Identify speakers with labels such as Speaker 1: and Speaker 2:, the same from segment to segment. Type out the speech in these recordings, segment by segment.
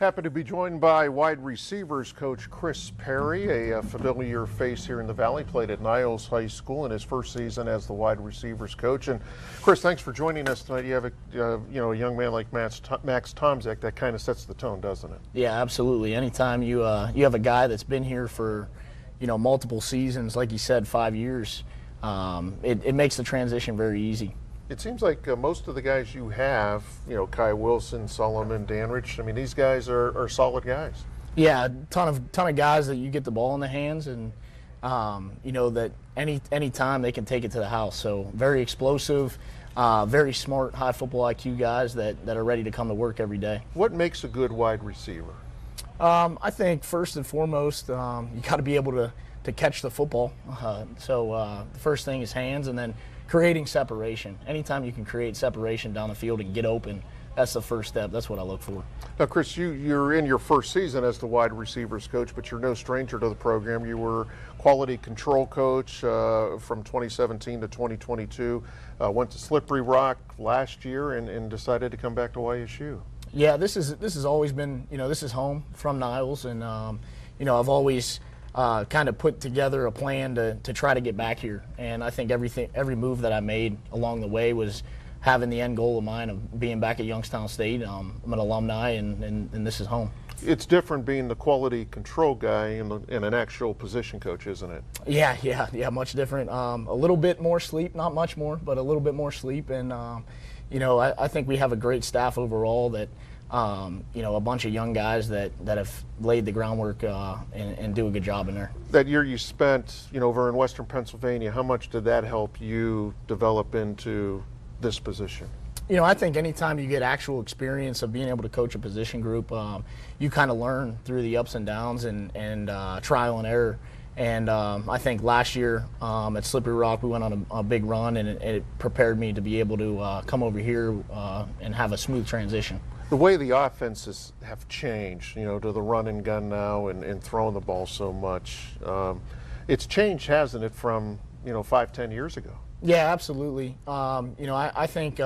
Speaker 1: Happy to be joined by wide receivers coach Chris Parry, a familiar face here in the Valley. Played at Niles High School in his first season as the wide receivers coach. And Chris, thanks for joining us tonight. You have a young man like Max Tomczak that kind of sets the tone, doesn't it?
Speaker 2: Yeah, absolutely. Anytime you have a guy that's been here for multiple seasons, like you said, 5 years, it makes the transition very easy.
Speaker 1: It seems like most of the guys you have, Kai Wilson, Solomon, Danrich, I mean, these guys are solid guys.
Speaker 2: Yeah, a ton of guys that you get the ball in the hands, and that any time they can take it to the house. So very explosive, very smart, high football IQ guys that are ready to come to work every day.
Speaker 1: What makes a good wide receiver?
Speaker 2: I think first and foremost, you got to be able to catch the football. So the first thing is hands, and then creating separation. Anytime you can create separation down the field and get open, that's the first step. That's what I look for.
Speaker 1: Now, Chris, you're in your first season as the wide receivers coach, but you're no stranger to the program. You were quality control coach from 2017 to 2022. Went to Slippery Rock last year and decided to come back to YSU.
Speaker 2: Yeah, this has always been, this is home from Niles, and I've always kind of put together a plan to try to get back here. And I think every move that I made along the way was having the end goal of mine of being back at Youngstown State. I'm an alumni, and this is home.
Speaker 1: It's different being the quality control guy and an actual position coach, isn't it?
Speaker 2: Yeah, much different. A little bit more sleep, not much more, but a little bit more sleep. And I think we have a great staff overall that, a bunch of young guys that have laid the groundwork and do a good job in there.
Speaker 1: That year you spent, over in Western Pennsylvania, how much did that help you develop into this position?
Speaker 2: I think anytime you get actual experience of being able to coach a position group, you kind of learn through the ups and downs and trial and error. And I think last year at Slippery Rock, we went on a big run, and it prepared me to be able to come over here and have a smooth transition.
Speaker 1: The way the offenses have changed, to the run and gun now and throwing the ball so much, it's changed, hasn't it, from 5-10 years ago?
Speaker 2: Yeah, absolutely. I think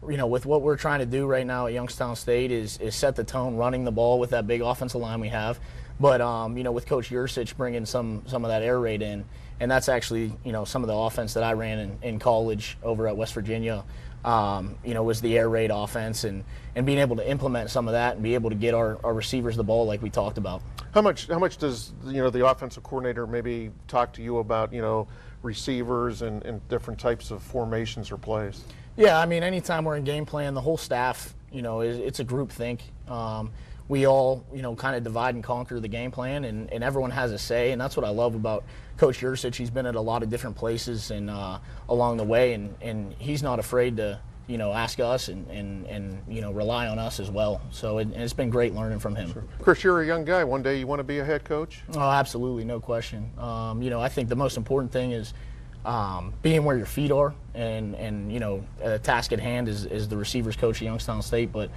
Speaker 2: with what we're trying to do right now at Youngstown State is set the tone, running the ball with that big offensive line we have. But with Coach Yursich bringing some of that air raid in, and that's actually some of the offense that I ran in college over at West Virginia. Was the air raid offense, and being able to implement some of that and be able to get our receivers the ball like we talked about.
Speaker 1: How much does the offensive coordinator maybe talk to you about receivers and different types of formations or plays?
Speaker 2: Yeah, I mean, anytime we're in game plan, the whole staff, it's a group think. We all, kind of divide and conquer the game plan, and everyone has a say, and that's what I love about Coach Yursich. He's been at a lot of different places and along the way, and he's not afraid to, ask us and rely on us as well. So it's been great learning from him.
Speaker 1: Sure. Chris, you're a young guy. One day you want to be a head coach?
Speaker 2: Oh, absolutely, no question. I think the most important thing is being where your feet are, and the task at hand is the receivers coach at Youngstown State, but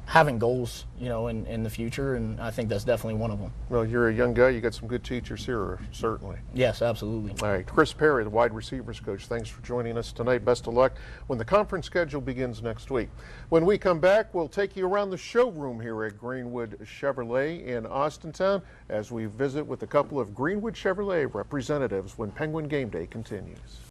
Speaker 2: having goals, in the future, and I think that's definitely one of them.
Speaker 1: Well, you're a young guy. You got some good teachers here, certainly.
Speaker 2: Yes, absolutely.
Speaker 1: All right, Chris Parry, the wide receivers coach, thanks for joining us tonight. Best of luck when the conference schedule begins next week. When we come back, we'll take you around the showroom here at Greenwood Chevrolet in Austintown as we visit with a couple of Greenwood Chevrolet representatives when Penguin Gameday continues.